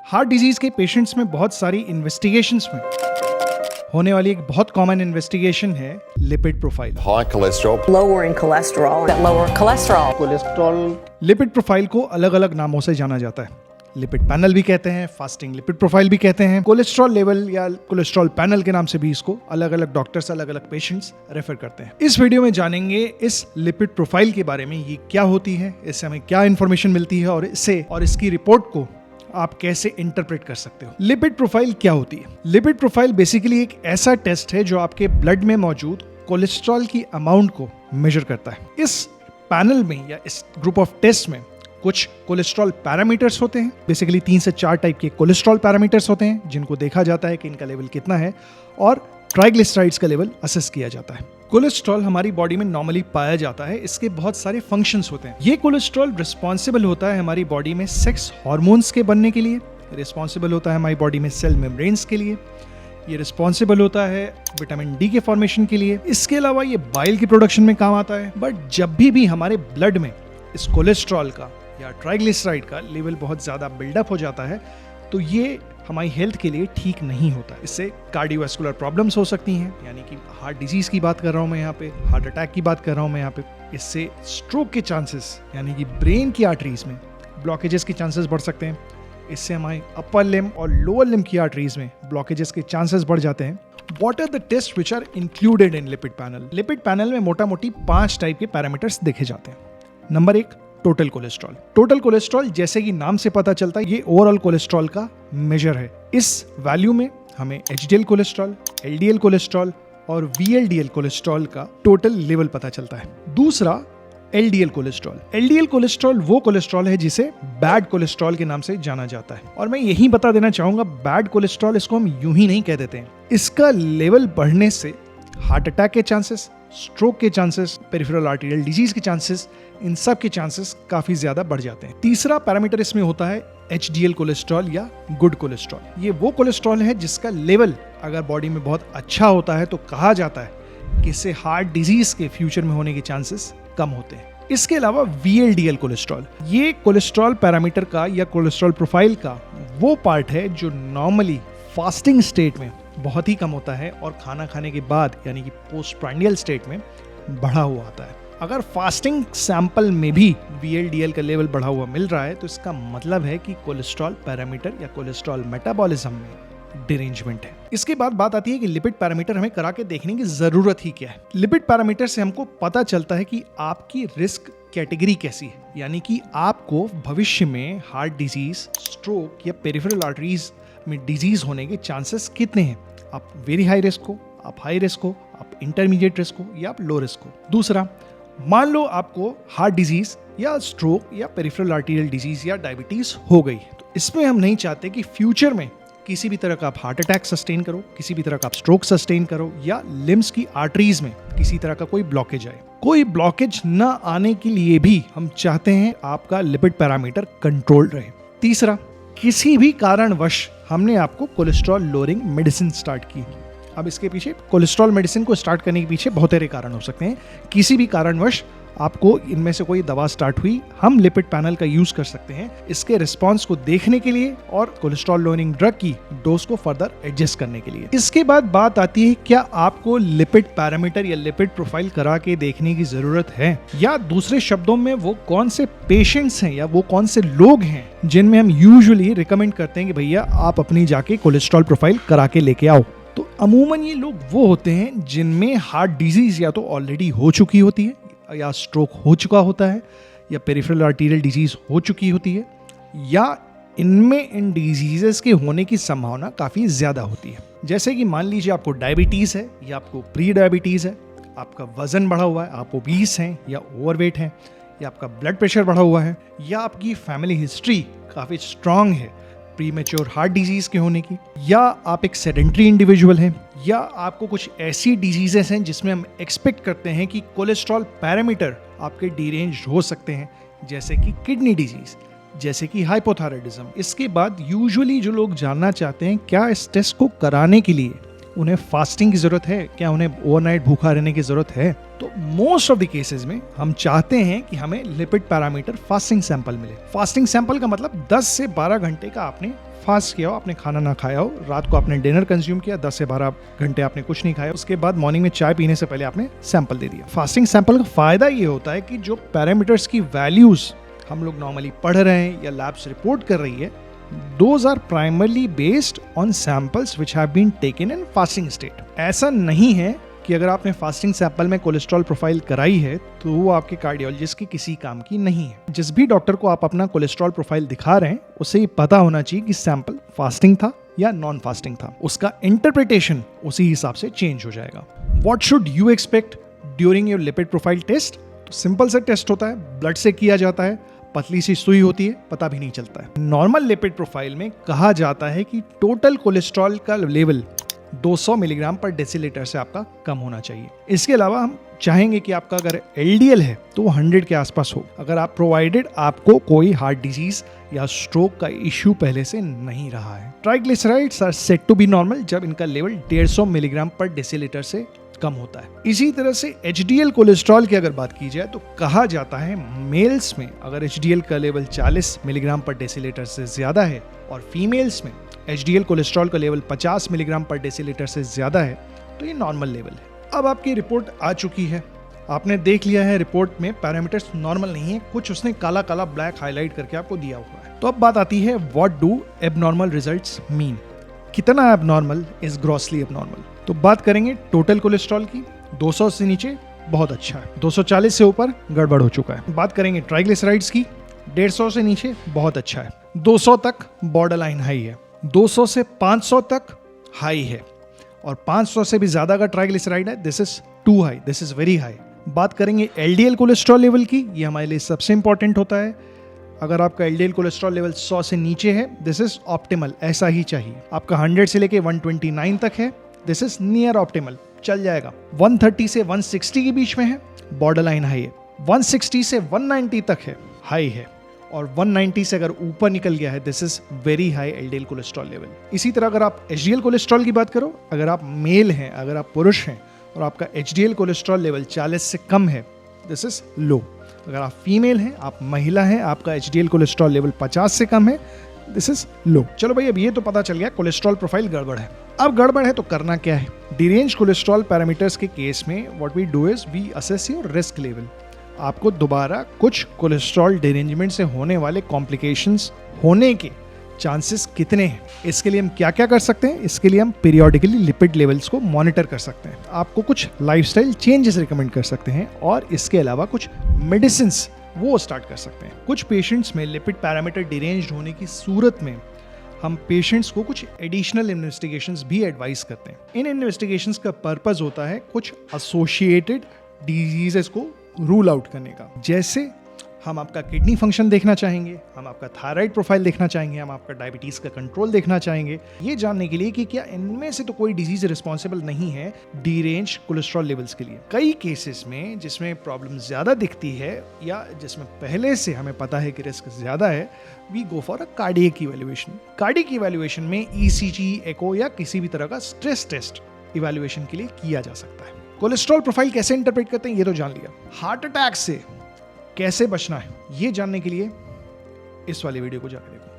Heart disease के patients में बहुत सारी इन्वेस्टिगेशंस में होने वाली एक बहुत कॉमन इन्वेस्टिगेशन है lipid profile. High cholesterol. Lower in cholesterol. Lower cholesterol. Cholesterol lipid profile को अलग अलग नामों से जाना जाता है। लिपिड पैनल भी कहते हैं, फास्टिंग लिपिड प्रोफाइल भी कहते हैं, कोलेस्ट्रॉल लेवल या कोलेस्ट्रॉल पैनल के नाम से भी इसको अलग अलग डॉक्टर्स अलग अलग पेशेंट्स रेफर करते हैं। इस वीडियो में जानेंगे इस लिपिड प्रोफाइल के बारे में, ये क्या होती है, इससे हमें क्या इन्फॉर्मेशन मिलती है और इसकी रिपोर्ट को आप कैसे इंटरप्रेट कर सकते हो। लिपिड प्रोफाइल क्या होती है? लिपिड प्रोफाइल बेसिकली एक ऐसा टेस्ट है जो आपके ब्लड में मौजूद कोलेस्ट्रॉल की अमाउंट को मेजर करता है। इस पैनल में या इस ग्रुप ऑफ टेस्ट में कुछ कोलेस्ट्रॉल पैरामीटर्स होते हैं। बेसिकली 3 से 4 टाइप के कोलेस्ट्रॉल पैरामीटर्स होते हैं जिनको देखा जाता है कि इनका लेवल कितना है, और ट्राइग्लिसराइड्स का लेवल असेस किया जाता है। कोलेस्ट्रॉल हमारी बॉडी में नॉर्मली पाया जाता है। इसके बहुत सारे फंक्शंस होते हैं। ये कोलेस्ट्रॉल रिस्पॉन्सिबल होता है हमारी बॉडी में सेक्स हार्मोन्स के बनने के लिए, रिस्पॉन्सिबल होता है हमारी बॉडी में सेल मेम्ब्रेन्स के लिए, ये रिस्पॉन्सिबल होता है विटामिन डी के फॉर्मेशन के लिए। इसके अलावा ये बाइल की प्रोडक्शन में काम आता है। बट जब भी हमारे ब्लड में इस कोलेस्ट्रॉल का या ट्राइग्लिसराइड का लेवल बहुत ज़्यादा बिल्डअप हो जाता है तो ये हमारी हेल्थ के लिए ठीक नहीं होता। इससे कार्डियोवैस्कुलर प्रॉब्लम्स हो सकती हैं, यानी कि हार्ट डिजीज़ की बात कर रहा हूँ मैं यहाँ पे, हार्ट अटैक की बात कर रहा हूँ मैं यहाँ पे। इससे स्ट्रोक के चांसेस, यानी कि ब्रेन की आर्टरीज में ब्लॉकेजेस के चांसेस बढ़ सकते हैं। इससे हमारे अपर लिम्ब और लोअर लिम्ब की आर्टरीज में ब्लॉकेजेस के चांसेस बढ़ जाते हैं। What are the tests which are included in lipid panel? Lipid panel में मोटा मोटी 5 टाइप के पैरामीटर्स देखे जाते हैं। Number 1, total cholesterol. Total cholesterol जैसे कि नाम से पता चलता है, ये ओवरऑल कोलेस्ट्रॉल का मेजर है। इस वैल्यू में हमें एचडीएल कोलेस्ट्रॉल, एलडीएल कोलेस्ट्रॉल और वीएलडीएल कोलेस्ट्रॉल का टोटल लेवल पता चलता है। दूसरा, एलडीएल कोलेस्ट्रॉल। एलडीएल कोलेस्ट्रॉल वो कोलेस्ट्रॉल है जिसे बैड कोलेस्ट्रॉल के नाम से जाना जाता है। और मैं यही बता देना चाहूंगा, बैड कोलेस्ट्रॉल इसको हम यूं ही नहीं कह देते हैं। इसका लेवल बढ़ने से हार्ट अटैक के चांसेस, स्ट्रोक के चांसेस, पेरिफेरल आर्टेरियल डिजीज के चांसेस, इन सब के चांसेस काफी ज्यादा बढ़ जाते हैं। तीसरा पैरामीटर इसमें होता है एचडीएल कोलेस्ट्रॉल या गुड कोलेस्ट्रॉल। ये वो कोलेस्ट्रॉल है जिसका लेवल अगर बॉडी में बहुत अच्छा होता है तो कहा जाता है कि इससे हार्ट डिजीज के फ्यूचर में होने के चांसेस कम होते हैं। इसके अलावा वीएलडीएल कोलेस्ट्रॉल, ये कोलेस्ट्रॉल पैरामीटर का या कोलेस्ट्रॉल प्रोफाइल का वो पार्ट है जो नॉर्मली फास्टिंग स्टेट में बहुत ही कम होता है और खाना खाने के बाद यानी कि पोस्ट प्रांडियल स्टेट में बढ़ा हुआ आता है। अगर फास्टिंग सैंपल में भी वीएलडीएल का लेवल बढ़ा हुआ मिल रहा है तो इसका मतलब है कि कोलेस्ट्रॉल पैरामीटर या कोलेस्ट्रॉल मेटाबॉलिज्म में डिरेंजमेंट है। इसके बाद बात आती है कि लिपिड पैरामीटर हमें करा के देखने की जरूरत ही क्या है। लिपिड पैरामीटर से हमको पता चलता है कि आपकी रिस्क कैटेगरी कैसी है, यानी कि आपको भविष्य में हार्ट डिजीज, स्ट्रोक या पेरिफेरल आर्टरीज में डिजीज होने के चांसेस कितने हैं। आप वेरी हाई रिस्क हो, आप हाई रिस्क हो, आप इंटरमीडिएट रिस्क हो या आप लो रिस्क हो। दूसरा, मान लो आपको हार्ट डिजीज या स्ट्रोक या पेरिफेरल आर्टेरियल डिजीज या डायबिटीज हो गई, तो इसमें हम नहीं चाहते कि फ्यूचर में किसी भी तरह का आप हार्ट अटैक सस्टेन करो, किसी भी तरह का आप स्ट्रोक सस्टेन करो या लिम्स की आर्टरीज में किसी तरह का कोई ब्लॉकेज आए। कोई ब्लॉकेज न आने के लिए भी हम चाहते हैं आपका लिपिड पैरामीटर कंट्रोल रहे। तीसरा, किसी भी कारणवश हमने आपको कोलेस्ट्रॉल लोअरिंग मेडिसिन स्टार्ट की। अब इसके पीछे, कोलेस्ट्रॉल मेडिसिन को स्टार्ट करने के पीछे बहुत सारे कारण हो सकते हैं। किसी भी कारणवश आपको इनमें से कोई दवा स्टार्ट हुई, हम लिपिड पैनल का यूज कर सकते हैं इसके रिस्पांस को देखने के लिए और कोलेस्ट्रॉल लोअरिंग ड्रग की डोज को फर्दर एडजस्ट करने के लिए। इसके बाद बात आती है, क्या आपको लिपिड पैरामीटर या लिपिड प्रोफाइल करा के देखने की जरूरत है, या दूसरे शब्दों में वो कौन से पेशेंट्स हैं या वो कौन से लोग हैं जिनमें हम यूजुअली रिकमेंड करते हैं कि भैया आप अपनी जाके कोलेस्ट्रॉल प्रोफाइल करा के लेके आओ। तो अमूमन ये लोग वो होते हैं जिनमें हार्ट डिजीज या तो ऑलरेडी हो चुकी होती है, या स्ट्रोक हो चुका होता है, या पेरिफेरल आर्टेरियल डिजीज हो चुकी होती है, या इनमें इन डिजीजेस के होने की संभावना काफ़ी ज़्यादा होती है। जैसे कि मान लीजिए आपको डायबिटीज़ है या आपको प्री डायबिटीज़ है, आपका वजन बढ़ा हुआ है, आप ओबीस हैं या ओवरवेट हैं, या आपका ब्लड प्रेशर बढ़ा हुआ है, या आपकी फैमिली हिस्ट्री काफ़ी स्ट्रांग है प्रीमेच्योर हार्ट डिजीज के होने की, या आप एक सेडेंटरी इंडिविजुअल हैं, या आपको कुछ ऐसी डिजीजेस हैं जिसमें हम एक्सपेक्ट करते हैं कि कोलेस्ट्रॉल पैरामीटर आपके डिरेंज हो सकते हैं, जैसे कि किडनी डिजीज, जैसे कि हाइपोथायराइडिज्म। इसके बाद यूजुअली जो लोग जानना चाहते हैं क्या इस टेस्ट को कराने के लिए उन्हें फास्टिंग की जरूरत है, क्या उन्हें ओवरनाइट भूखा रहने की जरूरत है। तो मोस्ट ऑफ द केसेस में हम चाहते हैं कि हमें लिपिड पैरामीटर फास्टिंग सैंपल मिले। फास्टिंग सैंपल का मतलब 10 से 12 घंटे का आपने फास्ट किया हो, आपने खाना ना खाया हो, रात को आपने डिनर कंज्यूम किया, 10 से 12 घंटे आपने कुछ नहीं खाया, उसके बाद मॉर्निंग में चाय पीने से पहले आपने सैंपल दे दिया। फास्टिंग सैंपल का फायदा ये होता है कि जो पैरामीटर्स की वैल्यूज हम लोग नॉर्मली पढ़ रहे हैं या लैब्स रिपोर्ट कर रही है, those are primarily based on samples which have been taken in fasting state. ऐसा नहीं है कि अगर आपने फास्टिंग सैंपल में कोलेस्ट्रॉल प्रोफाइल कराई है तो वो आपके कार्डियोलॉजिस्ट की किसी काम की नहीं है। जिस भी डॉक्टर को आप अपना कोलेस्ट्रॉल प्रोफाइल दिखा रहे हैं उसे ये पता होना चाहिए कि सैंपल फास्टिंग था या नॉन फास्टिंग था। उसका इंटरप्रिटेशन उसी हिसाब से चेंज हो जाएगा। What should you expect during your lipid profile test? Simple सा टेस्ट होता है, ब्लड से किया जाता है, पतली सी सुई होती है, पता भी नहीं चलता है। नॉर्मल लिपिड प्रोफाइल में कहा जाता है कि टोटल कोलेस्ट्रॉल का लेवल 200 मिलीग्राम पर डेसीलीटर से आपका कम होना चाहिए। इसके अलावा हम चाहेंगे कि आपका अगर एलडीएल है तो वो 100 के आसपास हो, अगर आप प्रोवाइडेड आपको कोई हार्ट डिजीज या स्ट्रोक का इश्यू पहले से नहीं रहा है। Triglycerides are said to be normal जब इनका लेवल 150 मिलीग्राम पर डेसीलीटर से कम होता है। इसी तरह से एचडीएल कोलेस्ट्रॉल की अगर बात की जाए तो कहा जाता है मेल्स में अगर एचडीएल का लेवल 40 मिलीग्राम पर डेसीलीटर से ज्यादा है और फीमेल्स में एचडीएल कोलेस्ट्रॉल का लेवल 50 मिलीग्राम पर डेसीलीटर से ज्यादा है तो ये नॉर्मल लेवल है। अब आपकी रिपोर्ट आ चुकी है, आपने देख लिया है रिपोर्ट में पैरामीटर्स नॉर्मल नहीं है, कुछ उसने काला काला ब्लैक हाईलाइट करके आपको दिया हुआ है। तो अब बात आती है what do abnormal results mean? कितना एबनॉर्मल इज ग्रॉसली एबनॉर्मल? तो बात करेंगे टोटल कोलेस्ट्रॉल की, 200 से नीचे बहुत अच्छा है, 240 से ऊपर गड़बड़ हो चुका है। बात करेंगे ट्राइग्लिसराइड्स की, 150 से नीचे बहुत अच्छा है, 200 तक बॉर्डर लाइन हाई है, 200 से 500 तक हाई है, और 500 से भी ज्यादा का ट्राइग्लिसराइड है, this is too high, this is very high. बात करेंगे एलडीएल कोलेस्ट्रॉल लेवल की, ये हमारे लिए सबसे इंपॉर्टेंट होता है। अगर आपका एलडीएल कोलेस्ट्रॉल लेवल 100 से नीचे है, दिस इज ऑप्टिमल, ऐसा ही चाहिए। आपका 100 से लेके 129 तक है, दिस इज नियर ऑप्टिमल, चल जाएगा। 130 से 160 के बीच में है, बॉर्डर लाइन हाई है। 160 से 190 तक है, हाई है, और 190 से अगर ऊपर निकल गया है, this is very high LDL cholesterol level. इसी तरह अगर आप एचडीएल कोलेस्ट्रॉल की बात करो, अगर आप मेल हैं, अगर आप पुरुष हैं और आपका एचडीएल कोलेस्ट्रॉल लेवल 40 से कम है, दिस इज लो। अगर आप फीमेल हैं, आप महिला हैं, आपका एचडीएल कोलेस्ट्रॉल लेवल 50 से कम है, दिस इज लो। चलो भाई, अब ये तो पता चल गया कोलेस्ट्रॉल प्रोफाइल गड़बड़ है। अब गड़बड़ है तो करना क्या है? डिरेंज कोलेस्ट्रॉल पैरामीटर्स के केस में what we do is we assess your risk level. आपको दोबारा कुछ कोलेस्ट्रॉल डिरेंजमेंट से होने वाले कॉम्प्लिकेशंस होने के चांसेस कितने हैं, इसके लिए हम क्या क्या कर सकते हैं? इसके लिए हम पीरियोडिकली लिपिड लेवल्स को मॉनिटर कर सकते हैं, आपको कुछ लाइफस्टाइल चेंजेस रिकमेंड कर सकते हैं, और इसके अलावा कुछ मेडिसिन्स वो स्टार्ट कर सकते हैं। कुछ पेशेंट्स में लिपिड पैरामीटर डिरेंज्ड होने की सूरत में हम पेशेंट्स को कुछ एडिशनल इन्वेस्टिगेशंस भी एडवाइस करते हैं। इन इन्वेस्टिगेशंस का पर्पस होता है कुछ एसोसिएटेड डिजीजेस को रूल आउट करने का। जैसे हम आपका किडनी फंक्शन देखना चाहेंगे, हम आपका थायराइड प्रोफाइल देखना चाहेंगे, हम आपका डायबिटीज का कंट्रोल देखना चाहेंगे, ये जानने के लिए कि क्या इनमें से तो कोई डिजीज रिस्पॉन्सिबल नहीं है डिरेंज कोलेस्ट्रॉल लेवल्स के लिए। कई केसेस में जिसमें प्रॉब्लम ज्यादा दिखती है या जिसमें पहले से हमें पता है कि रिस्क ज्यादा है, we go for a cardiac evaluation. Cardiac evaluation में ईसीजी, एको या किसी भी तरह का स्ट्रेस टेस्ट इवैल्यूएशन के लिए किया जा सकता है। कोलेस्ट्रॉल प्रोफाइल कैसे इंटरप्रेट करते हैं ये तो जान लिया। हार्ट अटैक से कैसे बचना है ये जानने के लिए इस वाले वीडियो को जाकर